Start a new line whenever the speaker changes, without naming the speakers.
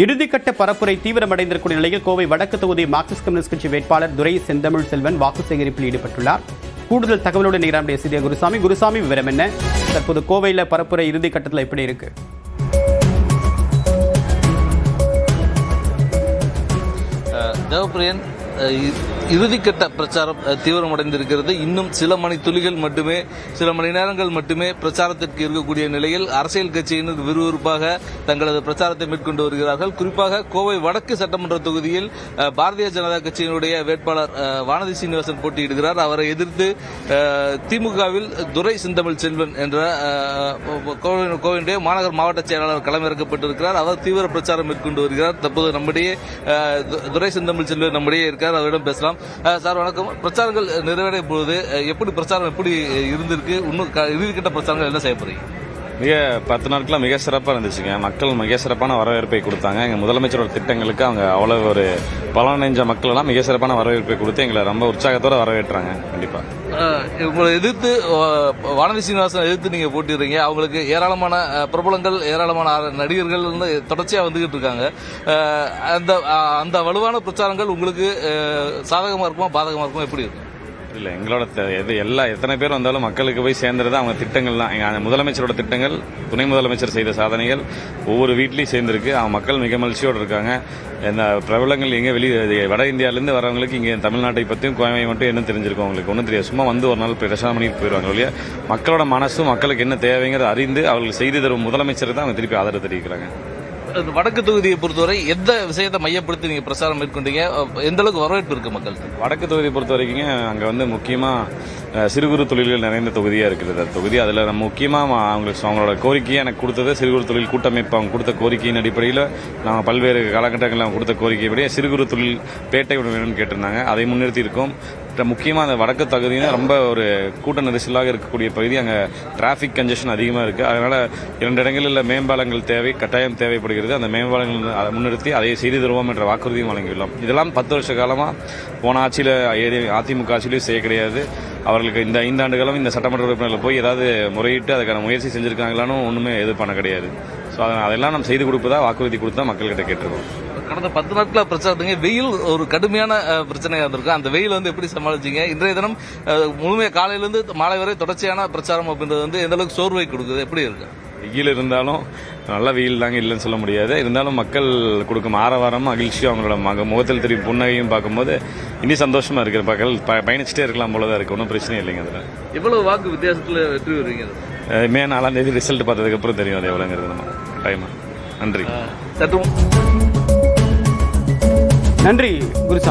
இறுதிக்கட்ட பரப்புரை தீவிரமடைந்திருக்கும் நிலையில் கோவை வடக்கு தொகுதி மார்க்சிஸ்ட் கம்யூனிஸ்ட் கட்சி வேட்பாளர் துரை செந்தமிழ் செல்வன் வாக்கு சேகரிப்பில் ஈடுபட்டுள்ளார். கூடுதல் தகவலோடு நிகரானுடைய செய்திய குருசாமி விவரம் என்ன? தற்போது கோவையில் பரப்புரை இறுதிக்கட்டத்தில் எப்படி இருக்கு?
தேவப்பிரியன், இறுதிக்கட்ட பிரச்சாரம் தீவிரமடைந்திருக்கிறது. இன்னும் சில மணி நேரங்கள் மட்டுமே பிரச்சாரத்திற்கு இருக்கக்கூடிய நிலையில் அரசியல் கட்சியினர் விறுவிறுப்பாக தங்களது பிரச்சாரத்தை மேற்கொண்டு வருகிறார்கள். குறிப்பாக கோவை வடக்கு சட்டமன்ற தொகுதியில் பாரதிய ஜனதா கட்சியினுடைய வேட்பாளர் வானதி சீனிவாசன் போட்டியிடுகிறார். அவரை எதிர்த்து திமுகவில் துரை செந்தமிழ் செல்வன் என்ற கோவையினுடைய மாநகர் மாவட்ட செயலாளர் களமிறக்கப்பட்டிருக்கிறார். அவர் தீவிர பிரச்சாரம் மேற்கொண்டு வருகிறார். தற்போது நம்முடைய துரை செந்தமிழ் செல்வன் நம்முடைய இருக்கார். அவரிடம் பேசலாம். சார் வணக்கம். பிரச்சாரங்கள் நிறைவடைய பொழுது பிரச்சாரம் எப்படி இருந்திருக்கு? இன்னும் இறுதிக்கட்ட பிரச்சாரங்கள் என்ன செய்ய போறீங்க?
மிக 10 நாட்களா மிக சிறப்பாக இருந்துச்சுங்க. மக்கள் மிக சிறப்பான வரவேற்பை கொடுத்தாங்க. எங்கள் முதலமைச்சரோட திட்டங்களுக்கு அவங்க அவ்வளவு ஒரு பலனடைஞ்ச மக்கள் எல்லாம் மிக சிறப்பான வரவேற்பை கொடுத்து எங்களை ரொம்ப உற்சாகத்தோட வரவேற்றாங்க. கண்டிப்பா
உங்களை எதிர்த்து வானதி சீனிவாசன் எதிர்த்து நீங்க போட்டிடுறீங்க. அவங்களுக்கு ஏராளமான பிரபலங்கள், ஏராளமான நடிகர்கள் தொடர்ச்சியா வந்துகிட்டு இருக்காங்க. அந்த வலுவான பிரச்சாரங்கள் உங்களுக்கு சாதகமா இருக்குமா பாதகமா இருக்குமா, எப்படி இருக்கும்?
இல்லை, எங்களோட எத்தனை பேர் வந்தாலும் மக்களுக்கு போய் சேர்ந்துருது அவங்க திட்டங்கள் தான். எங்கள் முதலமைச்சரோட திட்டங்கள், துணை முதலமைச்சர் செய்த சாதனைகள் ஒவ்வொரு வீட்லையும் சேர்ந்துருக்கு. அவங்க மக்கள் மிக மகிழ்ச்சியோடு இருக்காங்க. இந்த பிரபலங்கள் எங்கே வட இந்தியாவிலேருந்து வரவங்களுக்கு இங்கே தமிழ்நாட்டை பற்றியும் கோவை மட்டும் என்ன தெரிஞ்சிருக்கும், அவங்களுக்கு ஒன்றும் தெரியாது. சும்மா வந்து ஒரு நாள் பிரச்சாரம் பண்ணிட்டு போயிடுவாங்க இல்லையா. மக்களோட மனசும் மக்களுக்கு என்ன தேவைங்கிறத அறிந்து அவர்களுக்கு செய்து தரும் முதலமைச்சருக்கு தான் அவங்க திருப்பி ஆதரவு தெரிவிக்கிறாங்க.
வடக்கு தொகுதியை பொறுத்தவரை எந்த விஷயத்தை மையப்படுத்தி நீங்க பிரச்சாரம் மேற்கொண்டீங்க? எந்த அளவுக்கு வரவேற்பு இருக்கு மக்கள்?
வடக்கு தொகுதியை பொறுத்த வரைக்கும் அங்கே வந்து முக்கியமாக சிறு குறு தொழில்கள் நிறைந்த தொகுதியாக இருக்கிறது தொகுதி. அதில் நம்ம முக்கியமாக அவங்களோட கோரிக்கையை எனக்கு கொடுத்தது சிறு குறு தொழில் கூட்டமைப்பு. அவங்க கொடுத்த கோரிக்கையின் அடிப்படையில் நாங்கள் பல்வேறு காலகட்டங்களில் அவங்க கொடுத்த கோரிக்கைப்படி சிறு குறு தொழில் பேட்டை வேணும்னு கேட்டிருந்தாங்க. அதை முன்னிறுத்தி இருக்கோம். முக்கியமாக அந்த வடக்கு தொகுதினா ரொம்ப ஒரு கூட்ட நெரிசலாக இருக்கக்கூடிய பகுதி. அங்கே டிராஃபிக் கன்ஜெஷன் அதிகமாக இருக்குது. அதனால் 2 இடங்களில் மேம்பாலங்கள் கட்டாயம் தேவைப்படுகிறது. அந்த மேம்பாலங்கள் அதை முன்னிறுத்தி அதை செய்து தருவோம் என்ற வாக்குறுதியும் வழங்கியுள்ளோம். இதெல்லாம் 10 வருஷ காலமாக போன ஆட்சியில் அதிமுக ஆட்சியிலையும் செய்ய கிடையாது. அவர்களுக்கு இந்த 5 ஆண்டு காலம் இந்த சட்டமன்ற உறுப்பினர்கள் போய் ஏதாவது முறையிட்டு அதுக்கான முயற்சி செஞ்சுருக்காங்களான்னு ஒன்றுமே இது பண்ண கிடையாது. ஸோ அதெல்லாம் நம்ம செய்து கொடுப்பதா வாக்குறுதி கொடுத்தா மக்கள்கிட்ட கேட்டிருக்கோம்.
கடந்த 10 நாட்களா பிரச்சாரத்துங்க வெயில் ஒரு கடுமையான பிரச்சனையா இருந்திருக்கு. அந்த வெயில் எப்படி சமாளிச்சீங்க? இன்றைய தினம் முழுமையாக காலையிலிருந்து மாலை வரை தொடர்ச்சியான பிரச்சாரம் அப்படின்றது எந்த அளவுக்கு சோர்வை கொடுக்குது, எப்படி இருக்கு?
வெயில் இருந்தாலும் நல்ல வெயில் தாங்க, இல்லைன்னு சொல்ல முடியாது. இருந்தாலும் மக்கள் கொடுக்கும் ஆரவாரம், மகிழ்ச்சியும் அவங்களோட முகத்தில் திரும்பி புன்னகையும் பார்க்கும்போது இனி சந்தோஷமா இருக்கிற மக்கள் பயணிச்சுட்டே இருக்கலாம் போலதான் இருக்கு. ஒன்றும் பிரச்சனை இல்லைங்க. அதில்
எவ்வளவு வாக்கு வித்தியாசத்தில் வெற்றி வருவீங்க?
மே 4ஆம் தேதி ரிசல்ட் பார்த்ததுக்கு அப்புறம் தெரியும் அது எவ்வளோங்கிறது. நம்ம டைம். நன்றி.
நன்றி குருசாமி.